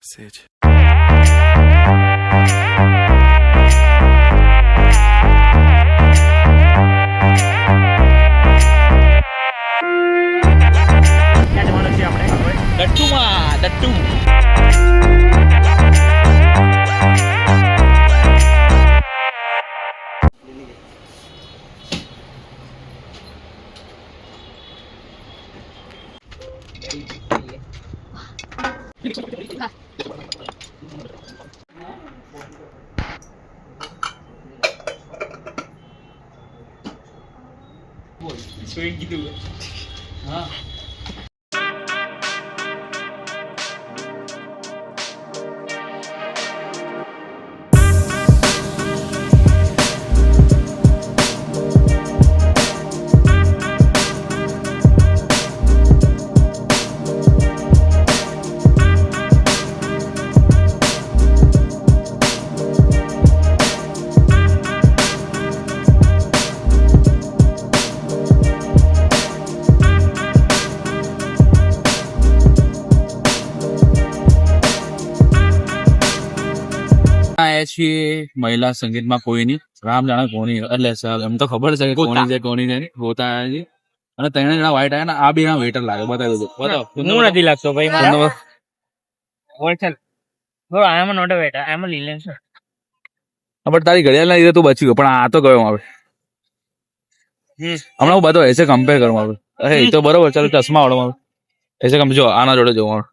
સેજ. આયા છીએ મહિલા સંગીતમાં કોઈની રામ જાણે કોની એટલે એમ તો ખબર છે કે કોની છે કોની છે ગોતા આયા છે અને ત્રણ જણા વ્હાઈટ આયા ને આ બે જણા વેટર લાગે બતાવી દો બતાવો હું નથી લાગતો ભાઈ મારા હોલસેલ બરો I am not a waiter I am a લીલેન સર પણ તારી ઘડિયાળ ના લીધે તું બચી ગયો પણ આ તો ગયો હવે હમણાં હું બધો એસે કમ્પેર કરું હવે અરે એ તો બરોબર ચાલો ચશ્મા વાળો મારો એસે કમ્પેર જો આના જોડે જોવા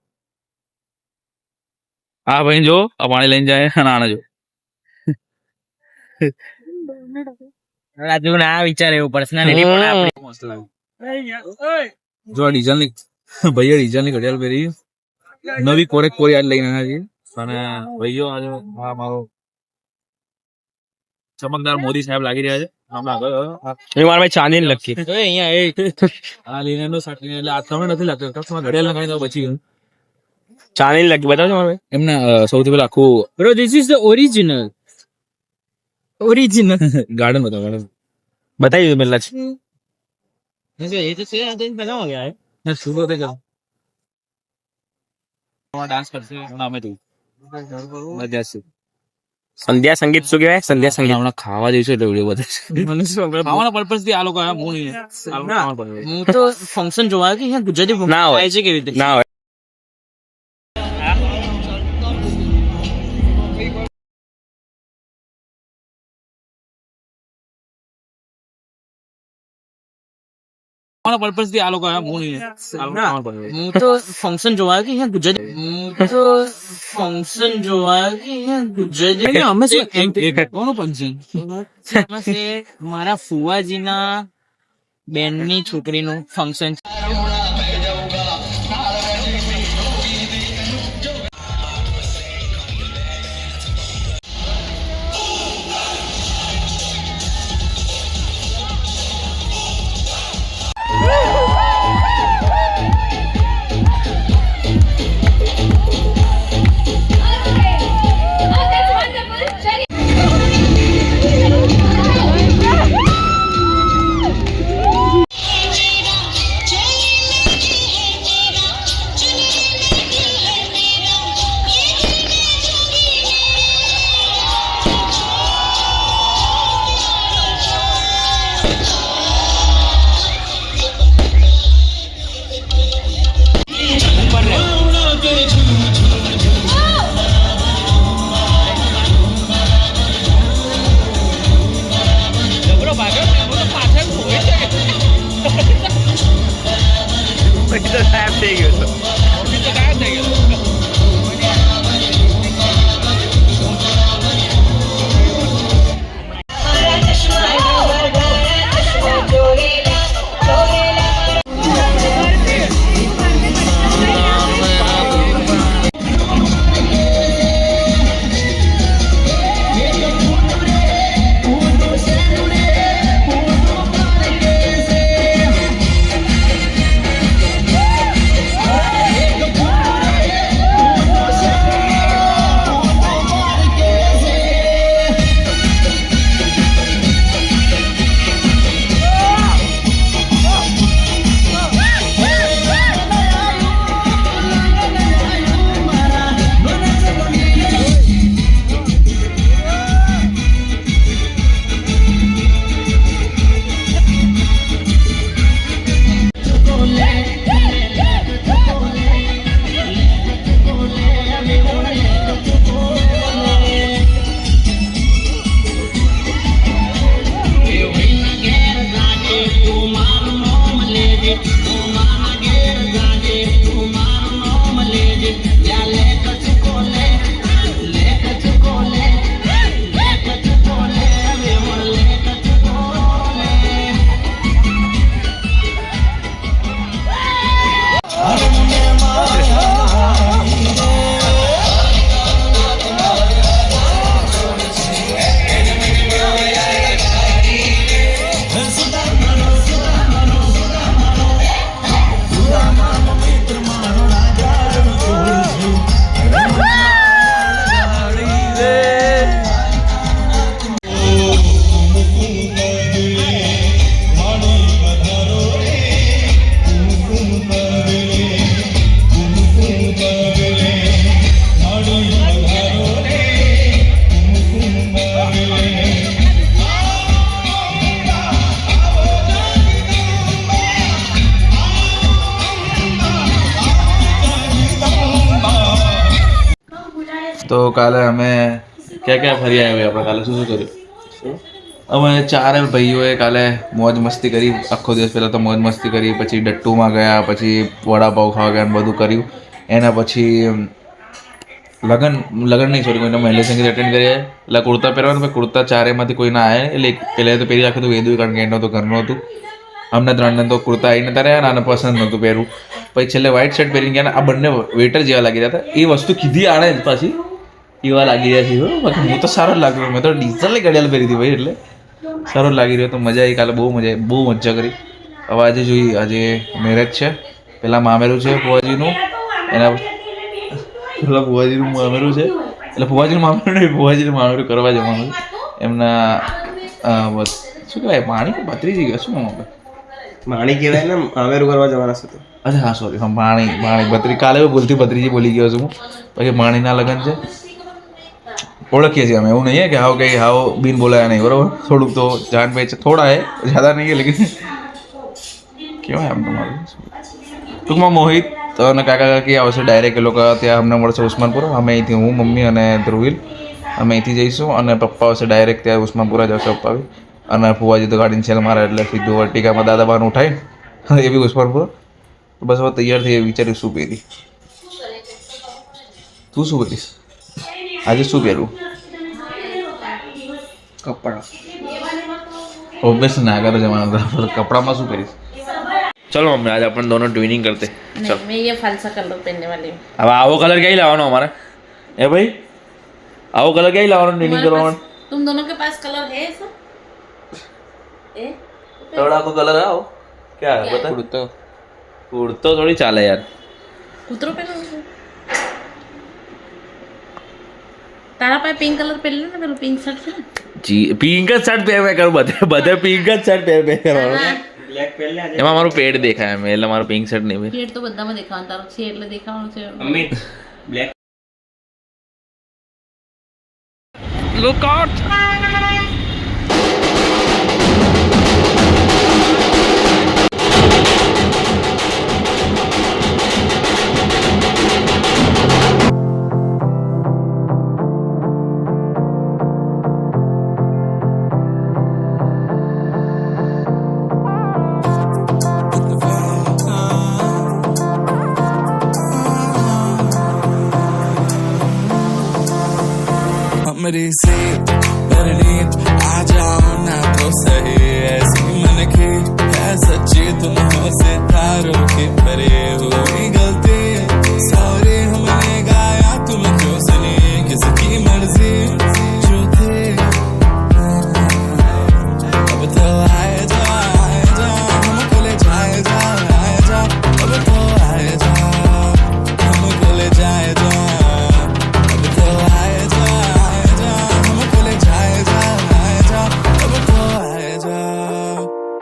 હા ભાઈ જો આ પાણી લઈને જાય અને આને જો રાજુ ના વિચાર એવું પર્સનલી પણ આપણે મસ્ત લાગે જો આ ડીઝલ ની ભાઈએ ડીઝલ ની ઘડિયાળ પહેરી નવી કોરી આજ લઈને આવ્યા છીએ અને ભાઈઓ આજે હા મારો ચમકદાર મોદી સાહેબ લાગી રહ્યા છે હમણાં ભાઈ ચાંદી લખી અહીંયા આ લીને નો સાટી એટલે આ તમને નથી લાગતો કસ્ટમર ઘડિયાળ લગાવી તો બચી ગયું ચાંદી લખી બતાવજો મારે એમને સૌથી પહેલા આખું bro this is the original garden બતાવી દો પહેલા શુભ હોતે જાઓ ડાન્સ કરશે અમે તું મજા છે સંધ્યા સંગીત શું કહેવાય સંધ્યા સંગીત હમણાં ખાવા જઈશું એટલે વિડીયો બતાવશે ખાવાના પર્પઝ થી આ લોકો હું તો ફંક્શન જોવા કે અહીંયા ગુજરાતી ના હોય છે કેવી રીતે ના હોય પર્પઝ થી આ લોકો હું તો ફંક્શન જોવા કે અહીંયા ગુજરાતી અમે કોનું ફંક્શન મારા ફુવાજીના બેનની છોકરીનું ફંક્શન થઈ ગયો તો કાલે અમે ક્યાં ફરી આવ્યા આપણે કાલે શું કર્યું અમે ચારે ભાઈઓએ કાલે મોજ મસ્તી કરી આખો દિવસ પહેલાં તો મોજ મસ્તી કરી પછી ડટ્ટુમાં ગયા પછી વડાપાવ ખાવા ગયા બધું કર્યું એના પછી લગન નહીં સોરી કોઈને મહિલા સંગીત અટેન્ડ કરીએ એટલે કુર્તા પહેરવાનું પછી કુર્તા ચારેમાંથી કોઈના આવ્યા એટલે પહેલાં તો પહેરી રાખ્યું હતું વેદું કારણ કે એનો તો ઘરનું હતું અમને ત્રણને તો કુર્તા આવીને ત્યારે આને પસંદ નહોતું પહેરવું પછી છેલ્લે વ્હાઇટ શર્ટ પહેરીને ગયા આ બંને વેટર જેવા લાગી રહ્યા હતા એ વસ્તુ કીધી આણે જ પાછી એવા લાગી રહ્યા છે બાકી હું તો સારો જ લાગ્યો મેં તો ડીઝલની ઘડિયાળ પહેરી હતી ભાઈ એટલે સારો જ લાગી રહ્યો તો મજા આવી કાલે બહુ મજા કરી હવે આજે જોઈએ આજે મેરેજ છે પહેલાં મામેરું છે ફુવાજીનું એના પેલા ફુવાજીનું મામેરું છે એટલે ફુવાજીનું મામેરું નહીં ફુવાજીનું મામેરું કરવા જવાનું એમના બસ શું કહેવાય પાણી ભત્રીજી ગયા શું આપણે માણી કહેવાય ને આમેરું કરવા જવાના છે તો અચ્છા હા સોરી હા પાણી ભત્રી કાલે ભૂલથી ભત્રીજી બોલી ગયો છું હું પછી માણીના લગ્ન છે ઓળખીએ છીએ અમે એવું નહીં કે હાવ કંઈ હાવ બિન બોલાયા નહીં બરાબર થોડુંક તો જાન ભાઈ છે થોડા હે જ્યાદા નહીં હે લેકિન કેવાય આમ તમારું ટૂંકમાં મોહિત અને કાકા કાકી આવશે ડાયરેક્ટ એ લોકો ત્યાં અમને મળશે ઉસ્માનપુર અમે અહીંથી હું મમ્મી અને ધ્રુવીલ અમે અહીંથી જઈશું અને પપ્પા આવશે ડાયરેક્ટ ત્યાં ઉસ્માનપુરા જશે પપ્પા બી અને ફુવાજી તો ગાડીને છેલ મારે એટલે સીધું વર્ટિકામાં દાદા બાને ઉઠાવીને એ બી ઉસ્માનપુર બસ હવે તૈયાર થઈ વિચાર્યું શું પહેરી તું શું પહેરીશ આજે શું પહેરવું કપડા ઓબ્વિયસ ના આગળ જવાનું कपड़ा શું કરીશ चलो मम्मी आज अपन दोनों ट्विनिंग करते चलो मैं ये फलसा कलर पहनने वाली हूँ अब आओ कलर क्या ही लावानो हमारे ए भाई आओ कलर क्या ही लावानो ट्विनिंग करवानो तुम दोनों के पास कलर है सब ए थोड़ा को कलर आओ क्या है बता कुर्तो थोड़ी चाले यार कूतरो पहनो तारा पाए पिंक कलर पहन लो ना मेरे पिंक शर्ट है जी पिंक का शर्ट पहन मैं करूँ बधे पिंक का शर्ट पहन करवानो બ્લેક પહેર લે આજે એમાં મારું પેડ દેખાય મેં એટલે મારું પિંક શર્ટ નહીં ભાઈ પેટ તો બધામાં દેખાવાનું તારો છે એટલે દેખાવાનું છે મમ્મી બ્લેક લુક આઉટ मेरी से परनीत आ जाओ ना तो सही ऐसी मन की है सच्ची तुम हो सितारों की परे हुई गलती सॉरी हमने गाया तुम क्यों सुनी किसकी मर्जी जो थे अब तो आए जा हमको ले जाए जा अब तो आए जा हमको ले जाए जा अब तो आए जा हमको ले जाए जा अब तो आए जा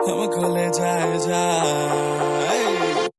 हमको ले जाए जा